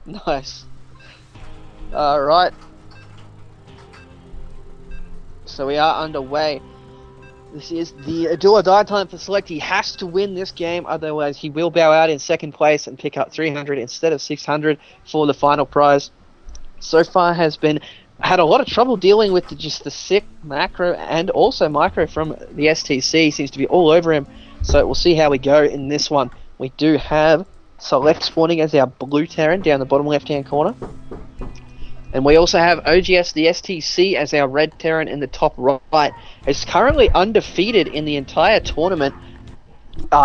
Nice. Alright. So we are underway. This is the do or die time for Select. He has to win this game, otherwise he will bow out in second place and pick up 300 instead of 600 for the final prize. So far had a lot of trouble dealing with just the sick macro and also micro from the STC. Seems to be all over him. So we'll see how we go in this one. We do have Select spawning as our blue Terran down the bottom left hand corner. And we also have oGsThesTC as our red Terran in the top right. It's currently undefeated in the entire tournament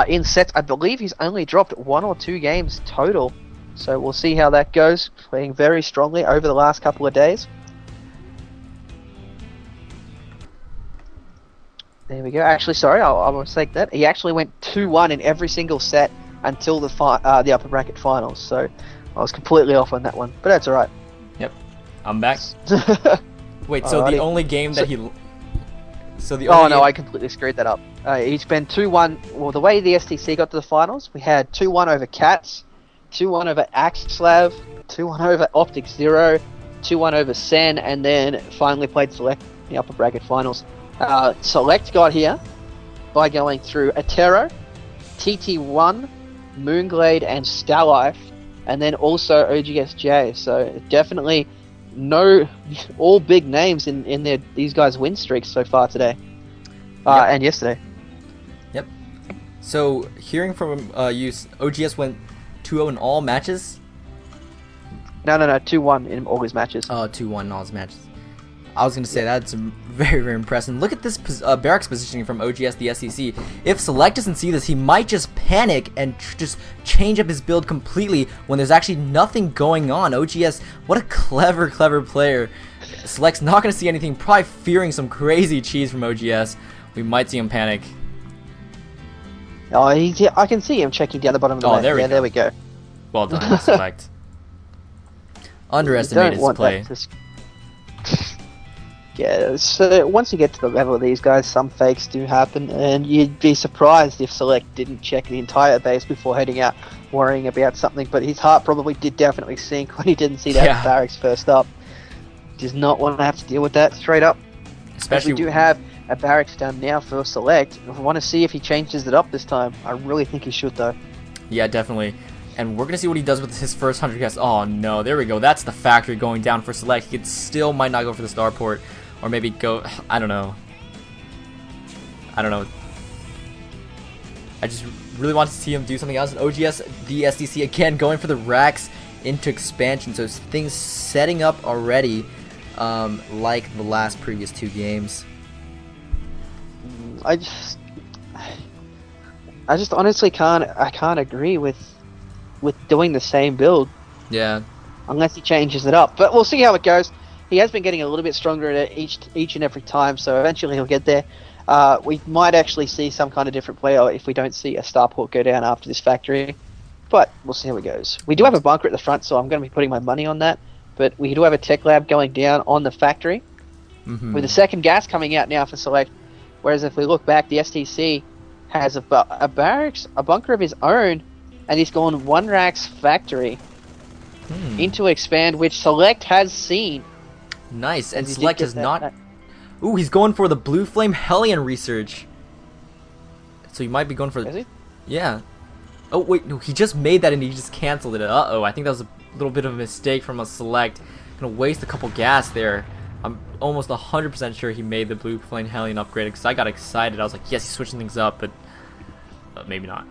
in sets. I believe he's only dropped 1 or 2 games total. So we'll see how that goes. Playing very strongly over the last couple of days. There we go. Actually, sorry, I'll mistake that. He actually went 2-1 in every single set until the upper bracket finals. So I was completely off on that one, but that's all right. Yep, I'm back. Wait, so Alrighty. the only game that he... So the Oh only no, game... I completely screwed that up. He's been 2-1. Well, the way the STC got to the finals, we had 2-1 over Cats, 2-1 over Axslav, 2-1 over Optic Zero, 2-1 over Sen, and then finally played Select in the upper bracket finals. Select got here by going through Atero, TT1, Moonglade, and Starlife, and then also oGsJ. So definitely all big names in these guys' win streaks so far today, and yesterday. Yep. So hearing from you, OGS went 2-0 in all matches. No, 2-1 in all his matches. Oh, 2-1 in all his matches. I was going to say that's very, very impressive. Look at this barracks positioning from oGsThesTC. If Select doesn't see this, he might just panic and just change up his build completely when there's actually nothing going on. OGS, what a clever, clever player. Select's not going to see anything, probably fearing some crazy cheese from OGS. We might see him panic. Oh, I can see him checking down the bottom of the map. There we go. Well done, Select. Underestimated his play. Yeah, so once you get to the level of these guys, some fakes do happen, and you'd be surprised if Select didn't check the entire base before heading out, worrying about something, but his heart probably did definitely sink when he didn't see that barracks first up. Does not want to have to deal with that straight up. Especially, we do have a barracks down now for Select. I want to see if he changes it up this time. I really think he should, though. Yeah, definitely. And we're going to see what he does with his first 100 casts. Oh, no, there we go. That's the factory going down for Select. He still might not go for the starport. Or maybe go, I don't know. I just really want to see him do something else. And oGsThesTC again going for the racks into expansion. So things setting up already like the last previous 2 games. I just honestly can't agree with doing the same build. Yeah. Unless he changes it up. But we'll see how it goes. He has been getting a little bit stronger at each and every time, so eventually he'll get there. We might actually see some kind of different player if we don't see a starport go down after this factory, but we'll see how it goes. We do have a bunker at the front, so I'm going to be putting my money on that, but we do have a tech lab going down on the factory, with the second gas coming out now for Select, whereas if we look back, the STC has a barracks, a bunker of his own, and he's gone 1 racks factory into expand, which Select has seen. Nice, and Select has not... Ooh, he's going for the Blue Flame Hellion research. So he might be going for... Is he? Yeah. Oh, wait, no, he just made that and he just canceled it. Uh-oh, I think that was a little bit of a mistake from a Select. Gonna waste a couple gas there. I'm almost 100% sure he made the Blue Flame Hellion upgrade because I got excited. I was like, yes, he's switching things up, but maybe not.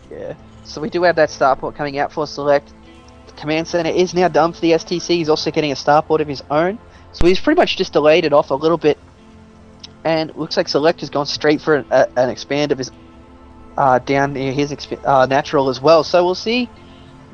Yeah, so we do have that starport coming out for Select. Command center is now done for the STC. He's also getting a starport of his own, so he's pretty much just delayed it off a little bit, and it looks like Select has gone straight for an expand of his down near his natural as well. So we'll see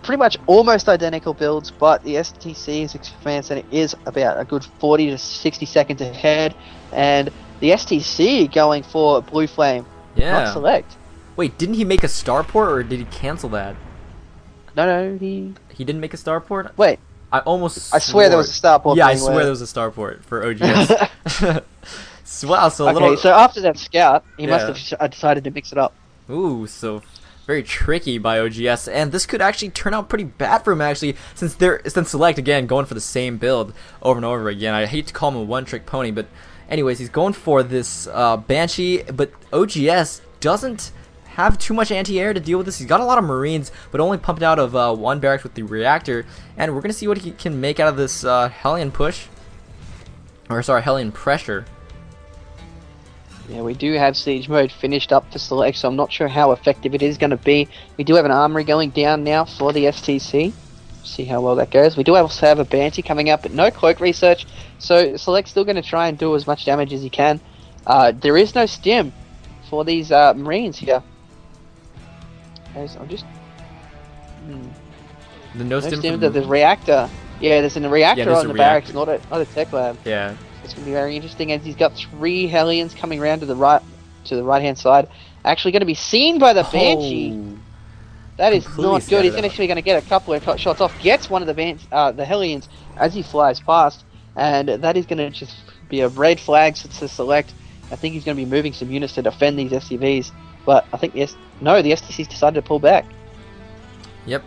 pretty much almost identical builds, but the STC's command center is about a good 40 to 60 seconds ahead, and the STC going for Blue Flame, not Select. Wait, didn't he make a starport or did he cancel that? No, he didn't make a starport? Wait. I swear there was a starport. Yeah, I swear there was a starport for OGS. Wow, so so after that scout, he must have decided to mix it up. Ooh, so very tricky by OGS, and this could actually turn out pretty bad for him actually, since Select again going for the same build over and over again. I hate to call him a one-trick pony, but anyways, he's going for this Banshee, but OGS doesn't have too much anti-air to deal with this. He's got a lot of Marines, but only pumped out of one barracks with the reactor, and we're gonna see what he can make out of this Hellion push, or sorry, Hellion pressure. Yeah, we do have Siege Mode finished up for Select, so I'm not sure how effective it is going to be. We do have an Armory going down now for the STC. See how well that goes. We do also have a Banshee coming up, but no Cloak research, so Select's still going to try and do as much damage as he can. There is no stim for these Marines here. As I'm just... The no stim to the reactor. Yeah, there's a reactor on the barracks, not a tech lab. Yeah. It's going to be very interesting, as he's got 3 Hellions coming around to the right hand side. Actually going to be seen by the Banshee. That is not good. He's actually going to get a couple of shots off. Gets one of the Hellions as he flies past, and that is going to just be a red flag to Select. I think he's going to be moving some units to defend these SCVs, but I think the STC's decided to pull back. Yep,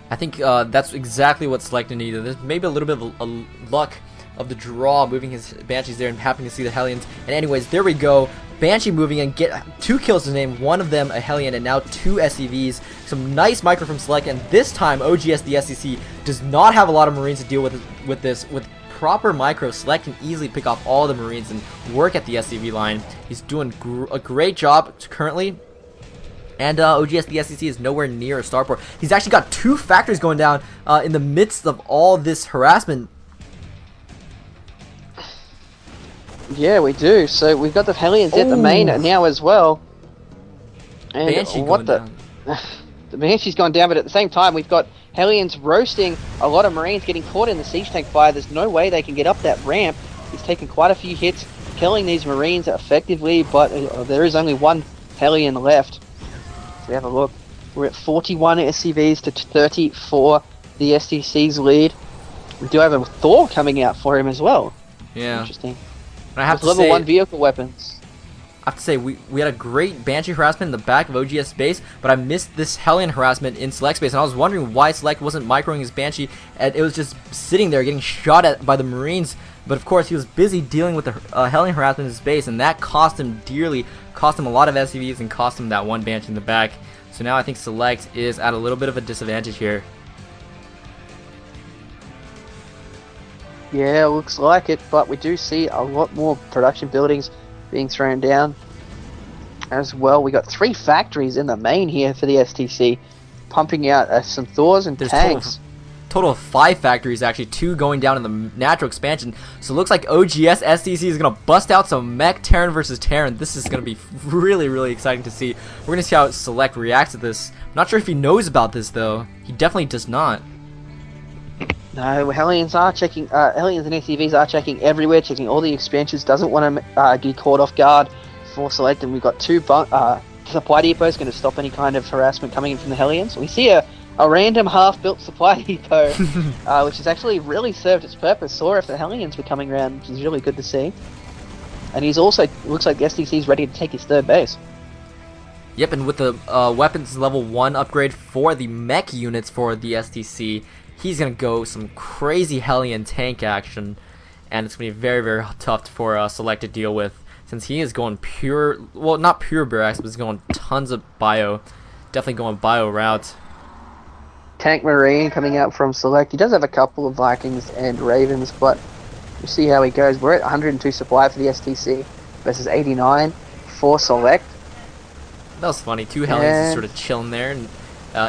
I think that's exactly what Select needed. There's maybe a little bit of a luck of the draw, moving his Banshees there and happening to see the Hellions. And anyways, there we go. Banshee moving and get 2 kills to his name, one of them a Hellion, and now 2 SCVs. Some nice micro from Select, and this time OGSThesTC does not have a lot of Marines to deal with this. With proper micro, Select can easily pick off all the Marines and work at the SCV line. He's doing a great job currently. And oGsThesTC is nowhere near a starport. He's actually got 2 factories going down in the midst of all this harassment. Yeah, we do. So we've got the Hellions at the main now as well. And Banshee going down. The Banshee's gone down, but at the same time we've got Hellions roasting a lot of Marines getting caught in the siege tank fire. There's no way they can get up that ramp. He's taken quite a few hits, killing these Marines effectively, but there is only 1 Hellion left. So we have a look. We're at 41 SCVs to 30 for the STC's lead. We do have a Thor coming out for him as well. Yeah. Interesting. I have to level say, 1 vehicle weapons. I have to say, we had a great Banshee harassment in the back of OGS base, but I missed this Hellion harassment in Select space, and I was wondering why Select wasn't microing his Banshee, and it was just sitting there getting shot at by the Marines, but of course he was busy dealing with the Hellion harassment in his base, and that cost him dearly, cost him a lot of SCVs, and cost him that 1 Banshee in the back. So now I think Select is at a little bit of a disadvantage here. Yeah, looks like it, but we do see a lot more production buildings being thrown down as well. We got 3 factories in the main here for the STC, pumping out some Thors and tanks. Total of 5 factories, actually 2 going down in the natural expansion. So it looks like oGsThesTC is going to bust out some mech Terran versus Terran. This is going to be really, really exciting to see. We're going to see how Select reacts to this. I'm not sure if he knows about this though. He definitely does not. No, Hellions are checking. Hellions and SCVs are checking everywhere, checking all the expansions. Doesn't want to get caught off guard for Select, and we've got 2 supply depots going to stop any kind of harassment coming in from the Hellions. We see a random half-built supply depot, which has actually really served its purpose. Saw if the Hellions were coming around, which is really good to see. And he's also looks like the STC is ready to take his 3rd base. Yep, and with the weapons level 1 upgrade for the mech units for the STC, he's going to go some crazy Hellion tank action, and it's going to be very, very tough for Select to deal with, since he is going pure, well, not pure barracks, but he's going tons of bio, definitely going bio route. Tank Marine coming out from Select. He does have a couple of Vikings and Ravens, but we'll see how he goes. We're at 102 supply for the STC versus 89 for Select. That was funny. 2 Hellions just sort of chilling there, and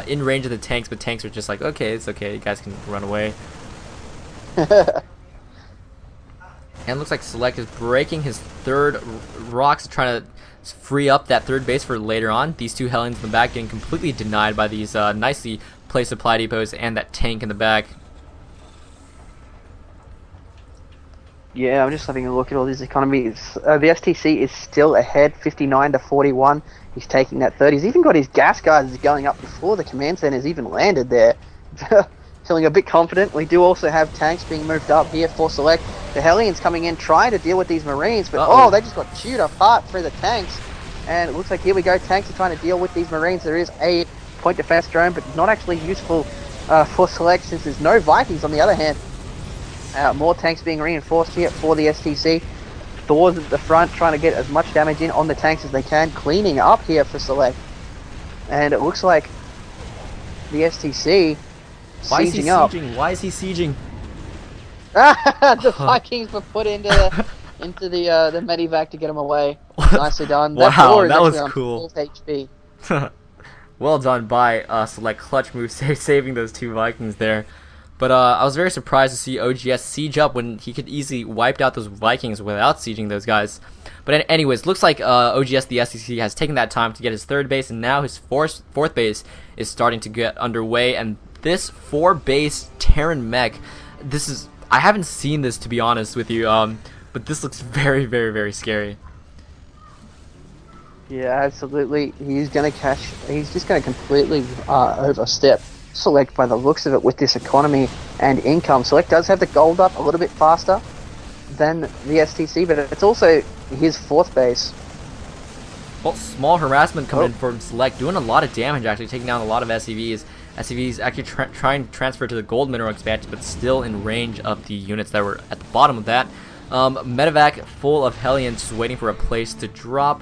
in range of the tanks, but tanks are just like, okay, it's okay, you guys can run away. And it looks like Select is breaking his 3rd rocks, trying to free up that 3rd base for later on. These 2 Hellions in the back getting completely denied by these nicely placed supply depots and that tank in the back. Yeah, I'm just having a look at all these economies. The STC is still ahead, 59 to 41. He's taking that 3rd. He's even got his gas guys going up before the command center's even landed there. Feeling a bit confident. We do also have tanks being moved up here for Select. The Hellions coming in trying to deal with these Marines, but they just got chewed apart through the tanks. And it looks like here we go. Tanks are trying to deal with these Marines. There is a point defense drone, but not actually useful for Select since there's no Vikings on the other hand. More tanks being reinforced here for the STC. Thor's at the front trying to get as much damage in on the tanks as they can. Cleaning up here for Select. And it looks like the STC sieging up. Why is he sieging? The Vikings were put into the medivac to get him away. Nicely done. Wow, that was cool. HP. Well done by Select. Clutch move saving those 2 Vikings there. But I was very surprised to see OGS siege up when he could easily wipe out those Vikings without sieging those guys. But anyways, looks like OGS the SEC has taken that time to get his 3rd base, and now his 4th base is starting to get underway. And this 4-base Terran mech, I haven't seen this, to be honest with you, but this looks very, very, very scary. Yeah, absolutely. He's just going to completely overstep Select by the looks of it with this economy and income. Select does have the gold up a little bit faster than the STC, but it's also his 4th base. Well, small harassment coming in from Select, doing a lot of damage, actually taking down a lot of SCVs. SCVs actually trying to transfer to the gold mineral expansion, but still in range of the units that were at the bottom of that. Medevac full of Hellions, just waiting for a place to drop.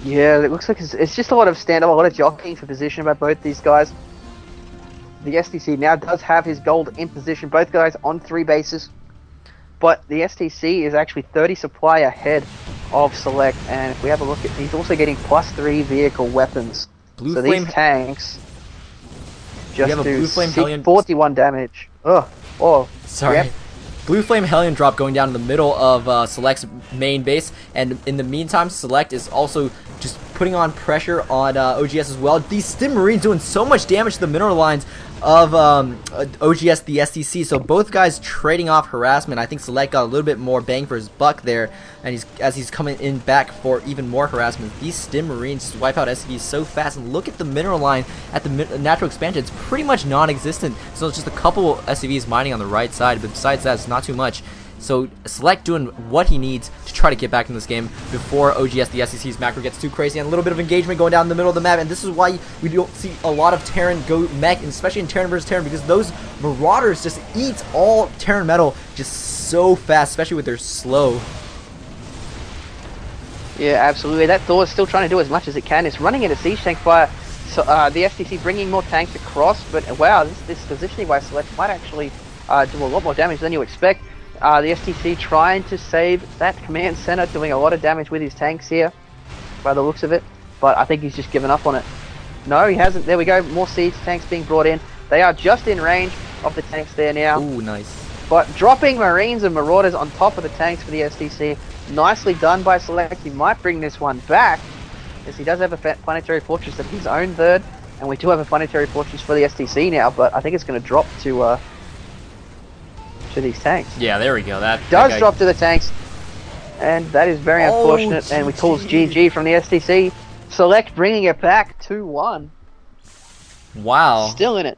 Yeah, it looks like it's just a lot of stand-up, a lot of jockeying for position by both these guys. The STC now does have his gold in position, both guys on 3 bases. But the STC is actually 30 supply ahead of Select, and if we have a look at, he's also getting +3 vehicle weapons. Blue so Flame, these tanks just have a do Blue Flame Hellion 41 damage. Oh, sorry. Yep. Blue Flame Hellion drop going down in the middle of Select's main base, and in the meantime, Select is also just putting on pressure on OGS as well. These Stim Marines doing so much damage to the mineral lines of OGS the STC, so both guys trading off harassment. I think Select got a little bit more bang for his buck there, and as he's coming in back for even more harassment. These Stim Marines just wipe out SCVs so fast, and look at the mineral line at the natural expansion. It's pretty much non-existent, so it's just a couple SCVs mining on the right side, but besides that, it's not too much. So Select doing what he needs to try to get back in this game before OGS the SEC's macro gets too crazy, and a little bit of engagement going down the middle of the map. And this is why we don't see a lot of Terran go mech, and especially in Terran versus Terran, because those Marauders just eat all Terran metal just so fast, especially with their slow. Yeah, absolutely. That Thor is still trying to do as much as it can. It's running into siege tank fire. So, the STC bringing more tanks across, but wow, this positioning by Select might actually do a lot more damage than you expect. The STC trying to save that command center, doing a lot of damage with his tanks here, by the looks of it. But I think he's just given up on it. No, he hasn't. There we go. More siege tanks being brought in. They are just in range of the tanks there now. Ooh, nice. But dropping Marines and Marauders on top of the tanks for the STC. Nicely done by Select. He might bring this one back, as he does have a planetary fortress of his own third. And we do have a planetary fortress for the STC now, but I think it's going to drop to these tanks. Yeah, there we go. That does drop to the tanks, and that is very unfortunate. And we calls GG from the STC. Select bringing it back 2-1. Wow. Still in it.